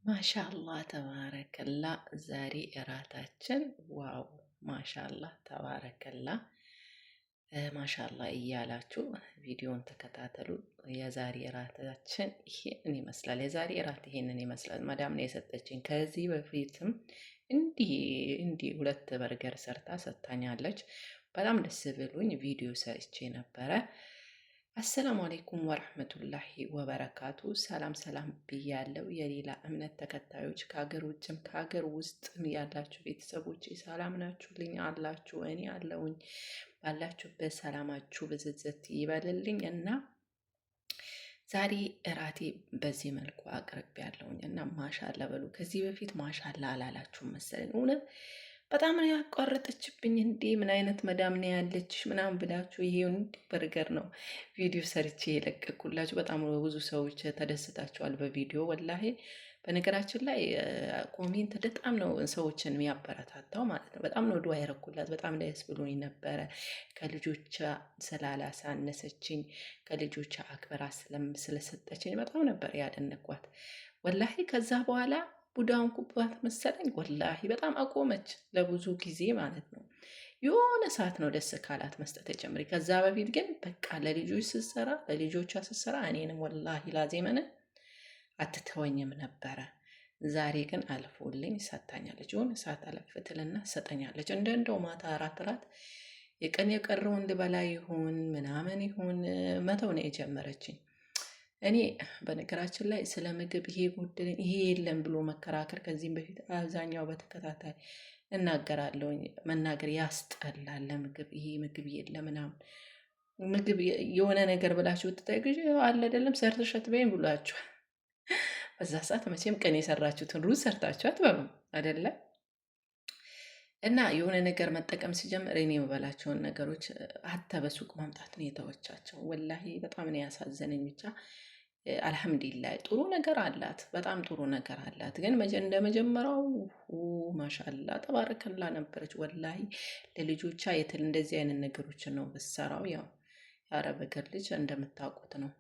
ማሻአላህ ተባረከላ። ዛሬ እራታችን ዋው! ማሻአላህ ተባረከላ። ማሻአላህ እያላችሁ ቪዲዮን ተከታተሉ። የዛሬ እራታችን ይሄንን ይመስላል። የዛሬ እራት ይሄንን ይመስላል። ማዳም ነው የሰጠችኝ። ከዚህ በፊትም እንዲህ ሁለት በርገር ሰርታ ሰጥታኛለች። በጣም ደስ ብሎኝ ቪዲዮ ሰርቼ ነበረ። አሰላሙ አሌይኩም ወረህመቱላሂ ወበረካቱ። ሰላም ሰላም ብያለው። የሌላ እምነት ተከታዮች ከሀገር ውጭም ከሀገር ውስጥም ያላችሁ ቤተሰቦች ሰላም ናችሁልኝ? አላችሁ? እኔ አለውኝ። ባላችሁበት ሰላማችሁ ብዝዝት ይበልልኝ እና ዛሬ እራቴ በዚህ መልኩ አቅርቤ ያለውኝ እና ማሻላ በሉ። ከዚህ በፊት ማሻላ አላላችሁም መሰለኝ። እውነት በጣም ነው ያቋረጠችብኝ። እንዴ ምን አይነት መዳም ነው ያለችሽ ምናምን ብላችሁ ይሄውን በርገር ነው ቪዲዮ ሰርቼ የለቀኩላችሁ። በጣም ብዙ ሰዎች ተደስታችኋል በቪዲዮ ወላሂ። በነገራችን ላይ ኮሜንት በጣም ነው ሰዎችን የሚያበረታታው ማለት ነው። በጣም ነው ዱዓ ያረኩላት። በጣም ደስ ብሎኝ ነበረ። ከልጆቿ ስላላሳነሰችኝ ከልጆቿ አክብራ ስለሰጠችኝ በጣም ነበር ያደነኳት ወላሂ። ከዛ በኋላ ቡዳውን ኩባት መሰለኝ ወላሂ በጣም አቆመች ለብዙ ጊዜ ማለት ነው። የሆነ ሰዓት ነው ደስ ካላት መስጠት የጀመረ። ከዛ በፊት ግን በቃ ለልጆቿ ስትሰራ እኔንም ወላሂ ላዜመን አትተወኝም ነበረ። ዛሬ ግን አልፎልኝ ሰጥታኛለች። የሆነ ሰዓት አለፍትልና ሰጠኛለች። እንደው ማታ አራት የቀን የቀረውን ልበላ ይሁን ምናምን ይሁን መተው ነው የጀመረችኝ። እኔ በነገራችን ላይ ስለ ምግብ ይሄ ጎደለኝ ይሄ የለም ብሎ መከራከር ከዚህም በፊት አብዛኛው በተከታታይ እናገራለሁኝ። መናገር ያስጠላል። ለምግብ ይሄ ምግብ የለም ምናምን ምግብ የሆነ ነገር ብላችሁ ብትጠይቁ አለ አይደለም ሰርተሽ አትበይም ብሏችኋል። በዛ ሰዓት መቼም ቀን የሰራችሁትን ሩዝ ሰርታችሁ አትበሉም አይደለም። እና የሆነ ነገር መጠቀም ሲጀምር እኔ የምበላቸውን ነገሮች ሀታ በሱቅ ማምጣት ነው የተወቻቸው። ወላሂ በጣም ነው ያሳዘነኝ። ብቻ አልሐምዱሊላህ ጥሩ ነገር አላት፣ በጣም ጥሩ ነገር አላት። ግን እንደ መጀመሪያው ማሻላ ተባረከላ ነበረች። ወላሂ ለልጆቿ እንደዚህ አይነት ነገሮችን ነው ብትሰራው። ያው የአረብ ሀገር ልጅ እንደምታውቁት ነው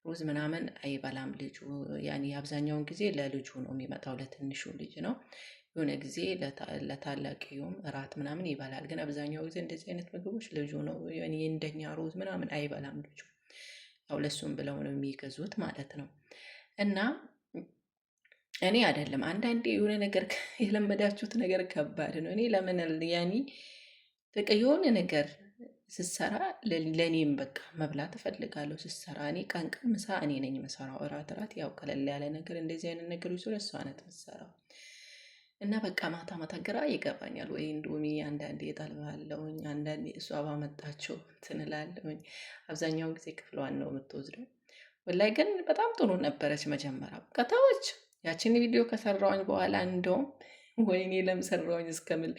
ሩዝ ምናምን አይበላም ልጁ። ያኔ አብዛኛውን ጊዜ ለልጁ ነው የሚመጣው፣ ለትንሹ ልጅ ነው። የሆነ ጊዜ ለታላቂውም እራት ምናምን ይበላል። ግን አብዛኛው ጊዜ እንደዚህ አይነት ምግቦች ልጁ ነው። እንደኛ ሩዝ ምናምን አይበላም ልጁ። ያው ለሱም ብለው ነው የሚገዙት ማለት ነው። እና እኔ አይደለም አንዳንዴ የሆነ ነገር የለመዳችሁት ነገር ከባድ ነው። እኔ ለምን ያኔ በቃ የሆነ ነገር ስሰራ ለእኔም በቃ መብላት እፈልጋለሁ። ስሰራ እኔ ቀን ምሳ እኔ ነኝ የምሰራው። እራት ያው ቀለል ያለ ነገር እንደዚህ አይነት ነገሮች ሲሆን እሷ ናት የምትሰራው። እና በቃ ማታ ግራ ይገባኛል። ወይ እንዶሚ አንዳንዴ እጠልባለሁኝ፣ አንዳንዴ እሷ ባመጣችው እንትን እላለሁኝ። አብዛኛውን ጊዜ ክፍሏን ነው የምትወስደው። ወላይ ግን በጣም ጥሩ ነበረች መጀመሪያ። በቃ ተወች። ያችን ቪዲዮ ከሰራሁኝ በኋላ እንደውም ወይኔ ለምን ሰራሁኝ እስከምል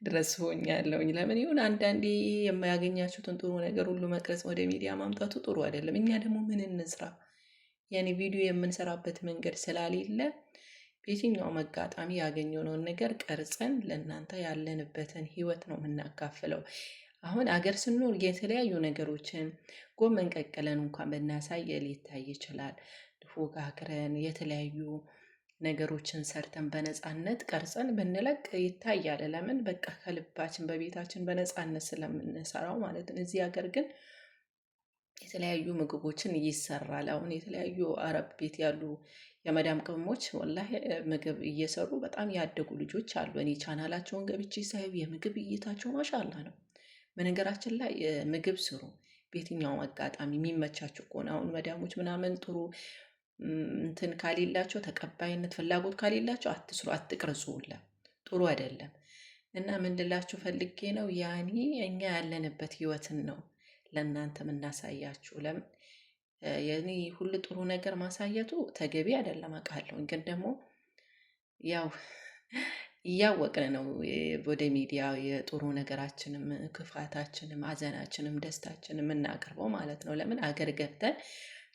ድረስ ሆኛለሁኝ። ለምን ይሁን አንዳንዴ የማያገኛችሁትን ጥሩ ነገር ሁሉ መቅረጽ ወደ ሚዲያ ማምጣቱ ጥሩ አይደለም። እኛ ደግሞ ምን እንስራ? ያኔ ቪዲዮ የምንሰራበት መንገድ ስላሌለ በየትኛውም አጋጣሚ ያገኘነውን ነገር ቀርጸን ለእናንተ ያለንበትን ህይወት ነው የምናካፍለው። አሁን አገር ስንኖር የተለያዩ ነገሮችን ጎመን ቀቅለን እንኳን ብናሳይ ሊታይ ይችላል። ድፎ ጋግረን የተለያዩ ነገሮችን ሰርተን በነፃነት ቀርጸን ብንለቅ ይታያል። ለምን በቃ ከልባችን በቤታችን በነፃነት ስለምንሰራው ማለት ነው። እዚህ ሀገር ግን የተለያዩ ምግቦችን ይሰራል። አሁን የተለያዩ አረብ ቤት ያሉ የመዳም ቅመሞች ወላሂ ምግብ እየሰሩ በጣም ያደጉ ልጆች አሉ። እኔ ቻናላቸውን ገብቼ ሳይብ የምግብ እይታቸው ማሻላ ነው። በነገራችን ላይ ምግብ ስሩ በየትኛውም አጋጣሚ የሚመቻችሁ ከሆነ። አሁን መዳሞች ምናምን ጥሩ እንትን ካሌላቸው ተቀባይነት ፍላጎት ካሌላቸው አትስሩ፣ አትቅርጹ ሁላ ጥሩ አይደለም። እና ምን ልላችሁ ፈልጌ ነው ያኔ እኛ ያለንበት ህይወትን ነው ለእናንተ የምናሳያችሁ። ለምን የኔ ሁሉ ጥሩ ነገር ማሳየቱ ተገቢ አይደለም አውቃለሁ። ግን ደግሞ ያው እያወቅን ነው ወደ ሚዲያ የጥሩ ነገራችንም ክፋታችንም ሀዘናችንም ደስታችንም የምናቀርበው ማለት ነው። ለምን አገር ገብተን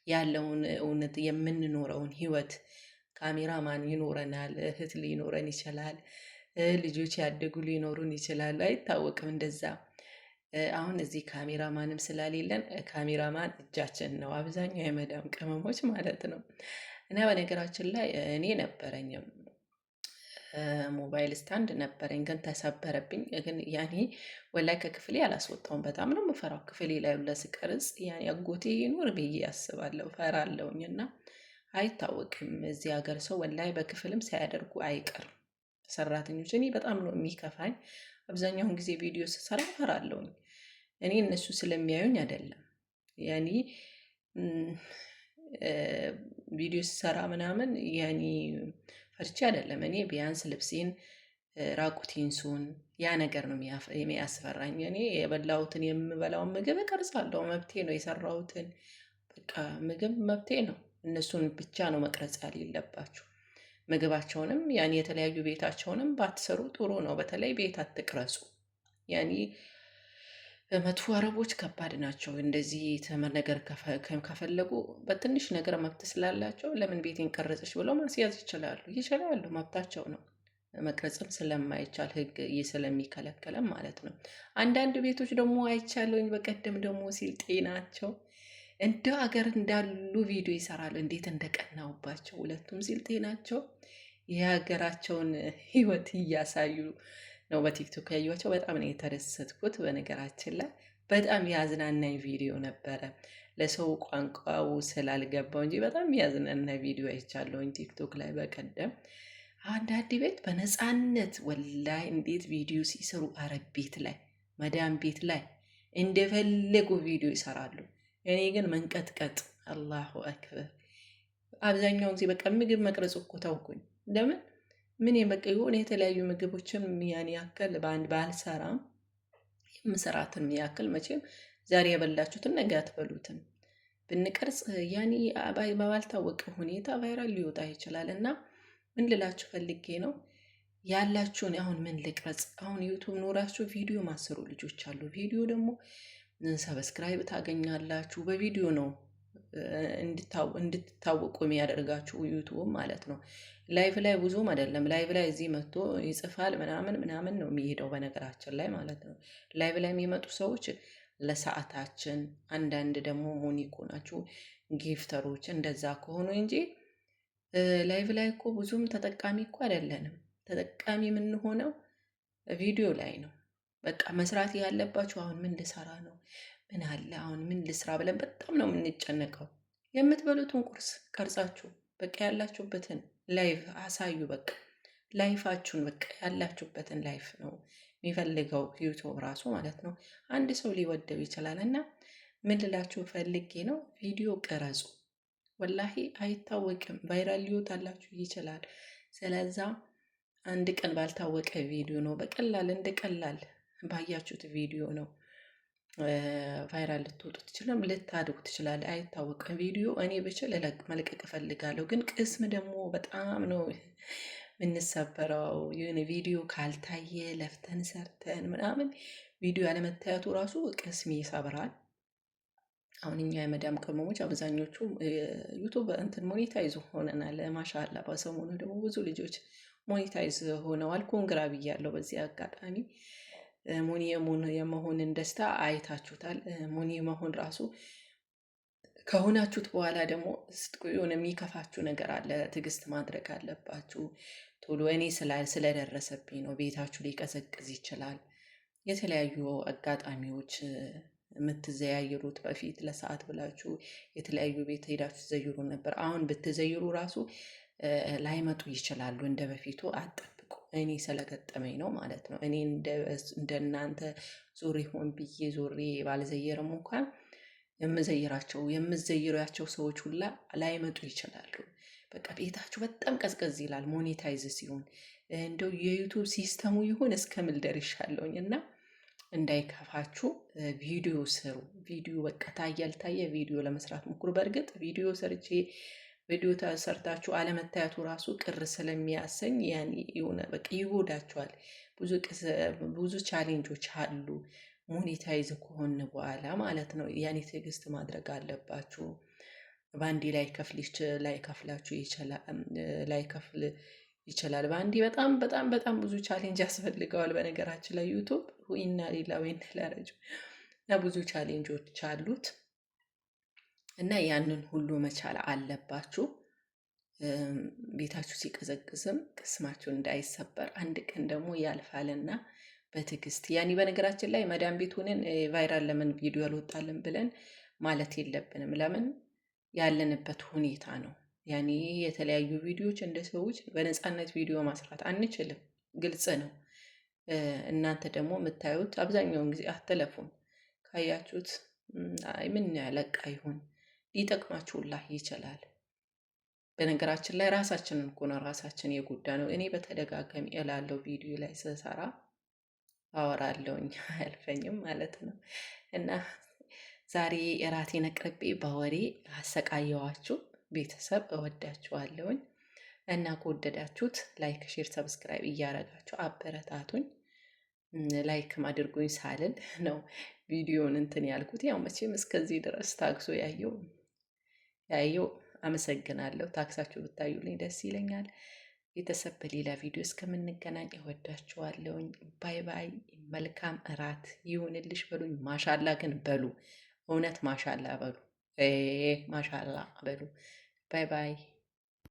ያለውን እውነት የምንኖረውን ህይወት ካሜራማን ይኖረናል፣ እህት ሊኖረን ይችላል፣ ልጆች ያደጉ ሊኖሩን ይችላሉ፣ አይታወቅም እንደዛ። አሁን እዚህ ካሜራማንም ስላሌለን ካሜራማን እጃችን ነው አብዛኛው የመዳም ቅመሞች ማለት ነው። እና በነገራችን ላይ እኔ ነበረኝም ሞባይል ስታንድ ነበረኝ፣ ግን ተሰበረብኝ። ግን ያኔ ወላይ ከክፍሌ አላስወጣውም። በጣም ነው የምፈራው ክፍሌ ላይ ለስቀርጽ ያኔ አጎቴ ይኖር ብዬ አስባለሁ፣ ፈራለሁኝ። እና አይታወቅም እዚህ ሀገር ሰው ወላይ በክፍልም ሳያደርጉ አይቀርም ሰራተኞች። እኔ በጣም ነው የሚከፋኝ። አብዛኛውን ጊዜ ቪዲዮ ስሰራ ፈራለሁኝ። እኔ እነሱ ስለሚያዩኝ አይደለም ያኔ ቪዲዮ ስሰራ ምናምን ያኔ ፈርቼ አይደለም። እኔ ቢያንስ ልብሴን ራቁቴን ስሆን ያ ነገር ነው የሚያስፈራኝ። እኔ የበላሁትን የምበላውን ምግብ እቀርጻለሁ፣ መብቴ ነው። የሰራሁትን በቃ ምግብ መብቴ ነው። እነሱን ብቻ ነው መቅረጽ የሌለባችሁ። ምግባቸውንም ያኔ የተለያዩ ቤታቸውንም ባትሰሩ ጥሩ ነው። በተለይ ቤት አትቅረጹ። ያኔ መጥፎ አረቦች ከባድ ናቸው። እንደዚህ ተመር ነገር ከፈለጉ በትንሽ ነገር መብት ስላላቸው ለምን ቤቴን ቀረጸች ብለው ማስያዝ ይችላሉ፣ መብታቸው ነው። መቅረጽም ስለማይቻል ሕግ ስለሚከለከለም ማለት ነው። አንዳንድ ቤቶች ደግሞ አይቻለሁኝ። በቀደም ደግሞ ሲልጤ ናቸው እንደ አገር እንዳሉ ቪዲዮ ይሰራሉ። እንዴት እንደቀናውባቸው ሁለቱም ሲልጤ ናቸው። የሀገራቸውን ሕይወት እያሳዩ ነው በቲክቶክ ያዩቸው። በጣም ነው የተደሰትኩት። በነገራችን ላይ በጣም ያዝናናኝ ቪዲዮ ነበረ። ለሰው ቋንቋው ስላልገባው እንጂ በጣም ያዝናና ቪዲዮ አይቻለሁኝ ቲክቶክ ላይ በቀደም። አንዳንድ ቤት በነፃነት ወላይ እንዴት ቪዲዮ ሲሰሩ፣ አረብ ቤት ላይ መዳም ቤት ላይ እንደፈለጉ ቪዲዮ ይሰራሉ። እኔ ግን መንቀጥቀጥ፣ አላሁ አክበር። አብዛኛውን ጊዜ በቃ ምግብ መቅረጽ እኮ ተውኩኝ። ለምን ምን በቃ የሆነ የተለያዩ ምግቦችን ያን ያክል በአንድ ባልሰራም የምሰራትን ያክል መቼም ዛሬ የበላችሁትን ነገ አትበሉትም። ብንቀርጽ ያኔ ባልታወቀ ሁኔታ ቫይራል ሊወጣ ይችላል። እና ምን ልላችሁ ፈልጌ ነው ያላችሁን አሁን ምን ልቅረጽ? አሁን ዩቱብ ኖራችሁ ቪዲዮ ማሰሩ ልጆች አሉ። ቪዲዮ ደግሞ ሰብስክራይብ ታገኛላችሁ። በቪዲዮ ነው እንድትታወቁ የሚያደርጋችሁ ዩቱብ ማለት ነው። ላይቭ ላይ ብዙም አይደለም። ላይቭ ላይ እዚህ መጥቶ ይጽፋል ምናምን ነው የሚሄደው በነገራችን ላይ ማለት ነው። ላይቭ ላይ የሚመጡ ሰዎች ለሰዓታችን፣ አንዳንድ ደግሞ ሞኒኮ ናችሁ ጊፍተሮች፣ እንደዛ ከሆኑ እንጂ ላይቭ ላይ እኮ ብዙም ተጠቃሚ እኮ አይደለንም። ተጠቃሚ የምንሆነው ቪዲዮ ላይ ነው። በቃ መስራት ያለባችሁ አሁን ምን ልሰራ ነው፣ ምን አለ አሁን ምን ልስራ ብለን በጣም ነው የምንጨነቀው። የምትበሉትን ቁርስ ቀርጻችሁ በቃ ያላችሁበትን ላይፍ አሳዩ። በቃ ላይፋችሁን በቃ ያላችሁበትን ላይፍ ነው የሚፈልገው ዩቱብ ራሱ ማለት ነው። አንድ ሰው ሊወደው ይችላል። እና ምን ልላችሁ ፈልጌ ነው ቪዲዮ ቅረጹ። ወላሂ አይታወቅም፣ ቫይራል ሊወጣላችሁ ይችላል። ስለዛ አንድ ቀን ባልታወቀ ቪዲዮ ነው በቀላል እንደ ቀላል ባያችሁት ቪዲዮ ነው ቫይራል ልትወጡ ትችላል፣ ልታድጉ ትችላል። አይታወቅም። ቪዲዮ እኔ ብችል መልቀቅ እፈልጋለሁ፣ ግን ቅስም ደግሞ በጣም ነው የምንሰበረው። የሆነ ቪዲዮ ካልታየ ለፍተን ሰርተን ምናምን ቪዲዮ ያለመታየቱ ራሱ ቅስም ይሰብራል። አሁን እኛ የመዳም ቅመሞች አብዛኞቹ ዩቱብ እንትን ሞኔታይዝ ሆነናል። ማሻላ በሰሞኑ ደግሞ ብዙ ልጆች ሞኔታይዝ ሆነዋል። ኮንግራ ብያለሁ በዚህ አጋጣሚ። ሞኒ የመሆንን ደስታ አይታችሁታል። ሞኒ መሆን ራሱ ከሆናችሁት በኋላ ደግሞ የሆነ የሚከፋችሁ ነገር አለ። ትዕግስት ማድረግ አለባችሁ። ቶሎ እኔ ስለደረሰብኝ ነው። ቤታችሁ ሊቀዘቅዝ ይችላል። የተለያዩ አጋጣሚዎች የምትዘያየሩት በፊት ለሰዓት ብላችሁ የተለያዩ ቤት ሄዳችሁ ትዘይሩ ነበር። አሁን ብትዘይሩ ራሱ ላይመጡ ይችላሉ። እንደ በፊቱ አጠብቁ። እኔ ስለገጠመኝ ነው ማለት ነው። እኔ እንደናንተ ዞሬ ሆን ብዬ ዞሬ ባልዘየርም እንኳን የምዘይራቸው ሰዎች ሁላ ላይመጡ ይችላሉ። በቃ ቤታችሁ በጣም ቀዝቀዝ ይላል ሞኔታይዝ ሲሆን። እንደው የዩቱብ ሲስተሙ ይሁን እስከምል ደርሻለሁኝ። እና እንዳይከፋችሁ ቪዲዮ ስሩ። ቪዲዮ በቃ ታየ አልታየ ቪዲዮ ለመስራት ሞክሩ። በእርግጥ ቪዲዮ ሰርታችሁ አለመታየቱ ራሱ ቅር ስለሚያሰኝ ያን የሆነ በቃ ይጎዳችኋል። ብዙ ቻሌንጆች አሉ ሞኔታይዝ ከሆን በኋላ ማለት ነው። ያኔ ትዕግስት ማድረግ አለባችሁ። በአንዴ ላይ ከፍል ይችላል። በአንዴ በጣም ብዙ ቻሌንጅ ያስፈልገዋል። በነገራችን ላይ ዩቱብ ወይና ሌላ ወይና ላረጁ እና ብዙ ቻሌንጆች አሉት እና ያንን ሁሉ መቻል አለባችሁ። ቤታችሁ ሲቀዘቅዝም ቅስማችሁ እንዳይሰበር አንድ ቀን ደግሞ ያልፋልና በትዕግስት ያኔ በነገራችን ላይ መዳም ቤት ሆነን ቫይራል ለምን ቪዲዮ አልወጣልን ብለን ማለት የለብንም። ለምን ያለንበት ሁኔታ ነው። ያኔ የተለያዩ ቪዲዮዎች እንደ ሰዎች በነፃነት ቪዲዮ ማስራት አንችልም፣ ግልጽ ነው። እናንተ ደግሞ የምታዩት አብዛኛውን ጊዜ አትለፉም። ካያችሁት ምን ያለቃ ይሆን ሊጠቅማችሁላ ይችላል። በነገራችን ላይ ራሳችንን እኮ ነው ራሳችን የጎዳ ነው። እኔ በተደጋጋሚ እላለው ቪዲዮ ላይ ስሰራ አወራለሁኝ አያልፈኝም ማለት ነው። እና ዛሬ እራቴን አቅርቤ በወሬ አሰቃየዋችሁ። ቤተሰብ እወዳችኋለሁኝ እና ከወደዳችሁት ላይክ፣ ሼር፣ ሰብስክራይብ እያረጋችሁ አበረታቱኝ። ላይክም አድርጉኝ ሳልል ነው ቪዲዮን እንትን ያልኩት። ያው መቼም እስከዚህ ድረስ ታግሶ ያየው አመሰግናለሁ። ታክሳችሁ ብታዩልኝ ደስ ይለኛል። ቤተሰብ በሌላ ቪዲዮ እስከምንገናኝ እወዳችኋለሁኝ። ባይ ባይ። መልካም እራት ይሁንልሽ በሉኝ። ማሻላ ግን በሉ፣ እውነት ማሻላ በሉ፣ ማሻላ በሉ። ባይ ባይ።